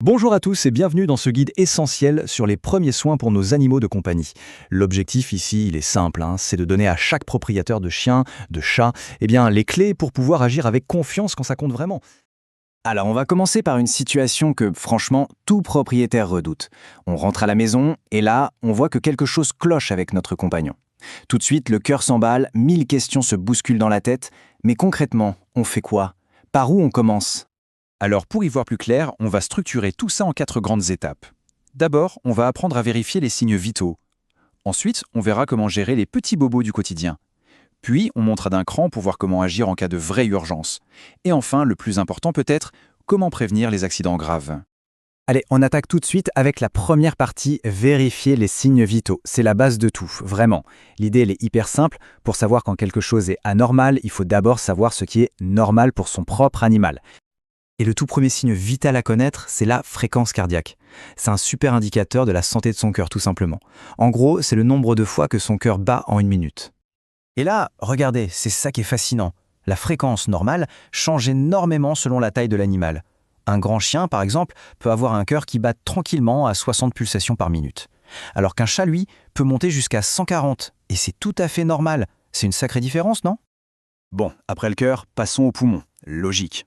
Bonjour à tous et bienvenue dans ce guide essentiel sur les premiers soins pour nos animaux de compagnie. L'objectif ici, il est simple, c'est de donner à chaque propriétaire de chien, de chat, les clés pour pouvoir agir avec confiance quand ça compte vraiment. Alors, on va commencer par une situation que, franchement, tout propriétaire redoute. On rentre à la maison et là, on voit que quelque chose cloche avec notre compagnon. Tout de suite, le cœur s'emballe, 1000 questions se bousculent dans la tête. Mais concrètement, on fait quoi? Par où on commence? Alors pour y voir plus clair, on va structurer tout ça en 4 grandes étapes. D'abord, on va apprendre à vérifier les signes vitaux. Ensuite, on verra comment gérer les petits bobos du quotidien. Puis, on montera d'un cran pour voir comment agir en cas de vraie urgence. Et enfin, le plus important peut-être, comment prévenir les accidents graves. Allez, on attaque tout de suite avec la première partie, vérifier les signes vitaux. C'est la base de tout, vraiment. L'idée, elle est hyper simple. Pour savoir quand quelque chose est anormal, il faut d'abord savoir ce qui est normal pour son propre animal. Et le tout premier signe vital à connaître, c'est la fréquence cardiaque. C'est un super indicateur de la santé de son cœur, tout simplement. En gros, c'est le nombre de fois que son cœur bat en une minute. Et là, regardez, c'est ça qui est fascinant. La fréquence normale change énormément selon la taille de l'animal. Un grand chien, par exemple, peut avoir un cœur qui bat tranquillement à 60 pulsations par minute. Alors qu'un chat, lui, peut monter jusqu'à 140. Et c'est tout à fait normal. C'est une sacrée différence, non? Bon, après le cœur, passons aux poumons. Logique.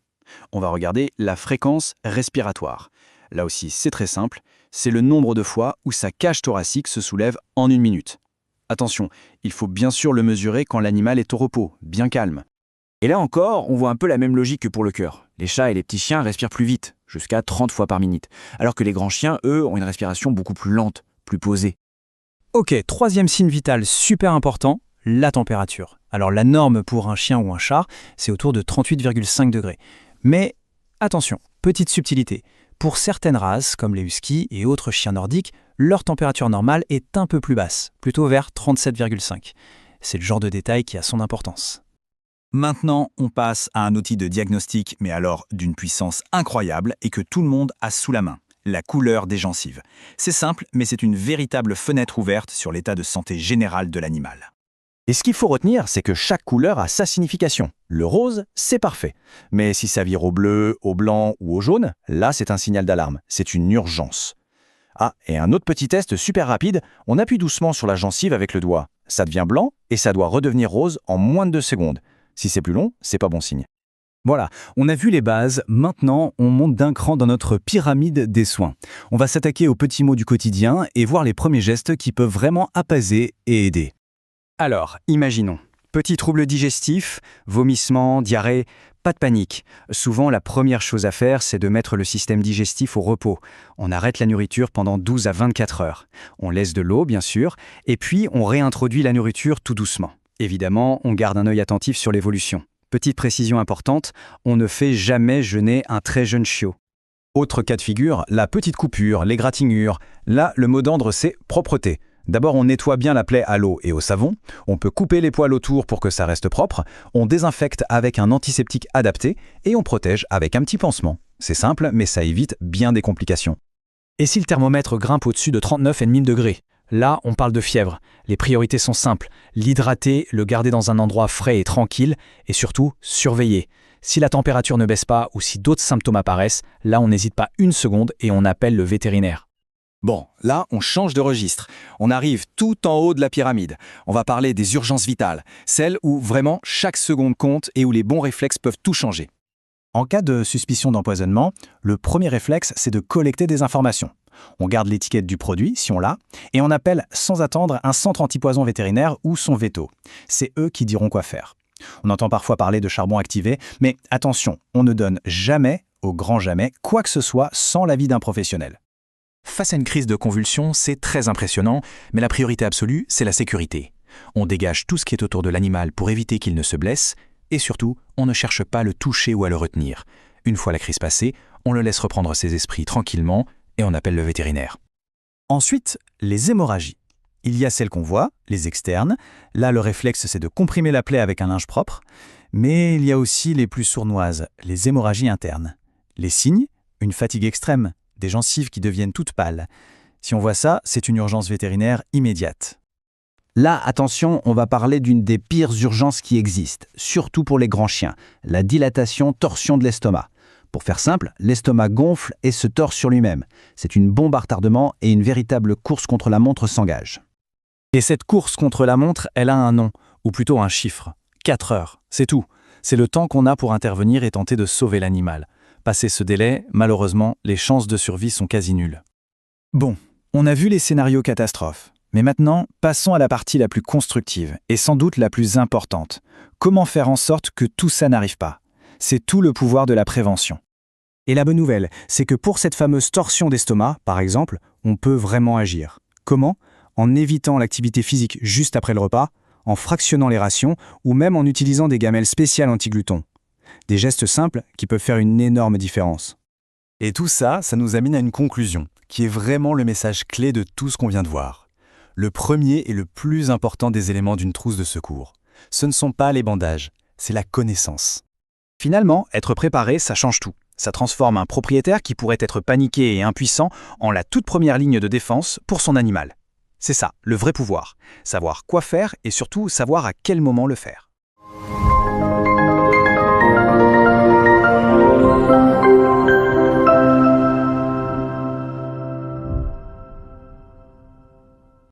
On va regarder la fréquence respiratoire. Là aussi, c'est très simple, c'est le nombre de fois où sa cage thoracique se soulève en une minute. Attention, il faut bien sûr le mesurer quand l'animal est au repos, bien calme. Et là encore, on voit un peu la même logique que pour le cœur. Les chats et les petits chiens respirent plus vite, jusqu'à 30 fois par minute, alors que les grands chiens, eux, ont une respiration beaucoup plus lente, plus posée. Ok, troisième signe vital super important, la température. Alors la norme pour un chien ou un chat, c'est autour de 38,5 degrés. Mais attention, petite subtilité. Pour certaines races, comme les huskies et autres chiens nordiques, leur température normale est un peu plus basse, plutôt vers 37,5. C'est le genre de détail qui a son importance. Maintenant, on passe à un outil de diagnostic, mais alors d'une puissance incroyable et que tout le monde a sous la main. La couleur des gencives. C'est simple, mais c'est une véritable fenêtre ouverte sur l'état de santé général de l'animal. Et ce qu'il faut retenir, c'est que chaque couleur a sa signification. Le rose, c'est parfait. Mais si ça vire au bleu, au blanc ou au jaune, là c'est un signal d'alarme, c'est une urgence. Ah, et un autre petit test super rapide, on appuie doucement sur la gencive avec le doigt. Ça devient blanc et ça doit redevenir rose en moins de 2 secondes. Si c'est plus long, c'est pas bon signe. Voilà, on a vu les bases, maintenant on monte d'un cran dans notre pyramide des soins. On va s'attaquer aux petits mots du quotidien et voir les premiers gestes qui peuvent vraiment apaiser et aider. Alors, imaginons, petit trouble digestif, vomissement, diarrhée, pas de panique. Souvent, la première chose à faire, c'est de mettre le système digestif au repos. On arrête la nourriture pendant 12 à 24 heures. On laisse de l'eau, bien sûr, et puis on réintroduit la nourriture tout doucement. Évidemment, on garde un œil attentif sur l'évolution. Petite précision importante, on ne fait jamais jeûner un très jeune chiot. Autre cas de figure, la petite coupure, l'égratignure. Là, le mot d'ordre, c'est propreté. D'abord, on nettoie bien la plaie à l'eau et au savon, on peut couper les poils autour pour que ça reste propre, on désinfecte avec un antiseptique adapté et on protège avec un petit pansement. C'est simple, mais ça évite bien des complications. Et si le thermomètre grimpe au-dessus de 39,5 degrés? Là, on parle de fièvre. Les priorités sont simples. L'hydrater, le garder dans un endroit frais et tranquille, et surtout, surveiller. Si la température ne baisse pas ou si d'autres symptômes apparaissent, là, on n'hésite pas une seconde et on appelle le vétérinaire. Bon, là, on change de registre. On arrive tout en haut de la pyramide. On va parler des urgences vitales, celles où vraiment chaque seconde compte et où les bons réflexes peuvent tout changer. En cas de suspicion d'empoisonnement, le premier réflexe, c'est de collecter des informations. On garde l'étiquette du produit, si on l'a, et on appelle sans attendre un centre antipoison vétérinaire ou son veto. C'est eux qui diront quoi faire. On entend parfois parler de charbon activé, mais attention, on ne donne jamais, au grand jamais, quoi que ce soit sans l'avis d'un professionnel. Face à une crise de convulsion, c'est très impressionnant, mais la priorité absolue, c'est la sécurité. On dégage tout ce qui est autour de l'animal pour éviter qu'il ne se blesse, et surtout, on ne cherche pas à le toucher ou à le retenir. Une fois la crise passée, on le laisse reprendre ses esprits tranquillement et on appelle le vétérinaire. Ensuite, les hémorragies. Il y a celles qu'on voit, les externes. Là, le réflexe, c'est de comprimer la plaie avec un linge propre. Mais il y a aussi les plus sournoises, les hémorragies internes. Les signes, une fatigue extrême, des gencives qui deviennent toutes pâles. Si on voit ça, c'est une urgence vétérinaire immédiate. Là, attention, on va parler d'une des pires urgences qui existent, surtout pour les grands chiens, la dilatation-torsion de l'estomac. Pour faire simple, l'estomac gonfle et se tord sur lui-même. C'est une bombe à retardement et une véritable course contre la montre s'engage. Et cette course contre la montre, elle a un nom, ou plutôt un chiffre. 4 heures, c'est tout. C'est le temps qu'on a pour intervenir et tenter de sauver l'animal. Passé ce délai, malheureusement, les chances de survie sont quasi nulles. Bon, on a vu les scénarios catastrophes. Mais maintenant, passons à la partie la plus constructive, et sans doute la plus importante. Comment faire en sorte que tout ça n'arrive pas? C'est tout le pouvoir de la prévention. Et la bonne nouvelle, c'est que pour cette fameuse torsion d'estomac, par exemple, on peut vraiment agir. Comment? En évitant l'activité physique juste après le repas, en fractionnant les rations ou même en utilisant des gamelles spéciales anti-gluten. Des gestes simples qui peuvent faire une énorme différence. Et tout ça, ça nous amène à une conclusion, qui est vraiment le message clé de tout ce qu'on vient de voir. Le premier et le plus important des éléments d'une trousse de secours. Ce ne sont pas les bandages, c'est la connaissance. Finalement, être préparé, ça change tout. Ça transforme un propriétaire qui pourrait être paniqué et impuissant en la toute première ligne de défense pour son animal. C'est ça, le vrai pouvoir. Savoir quoi faire et surtout savoir à quel moment le faire.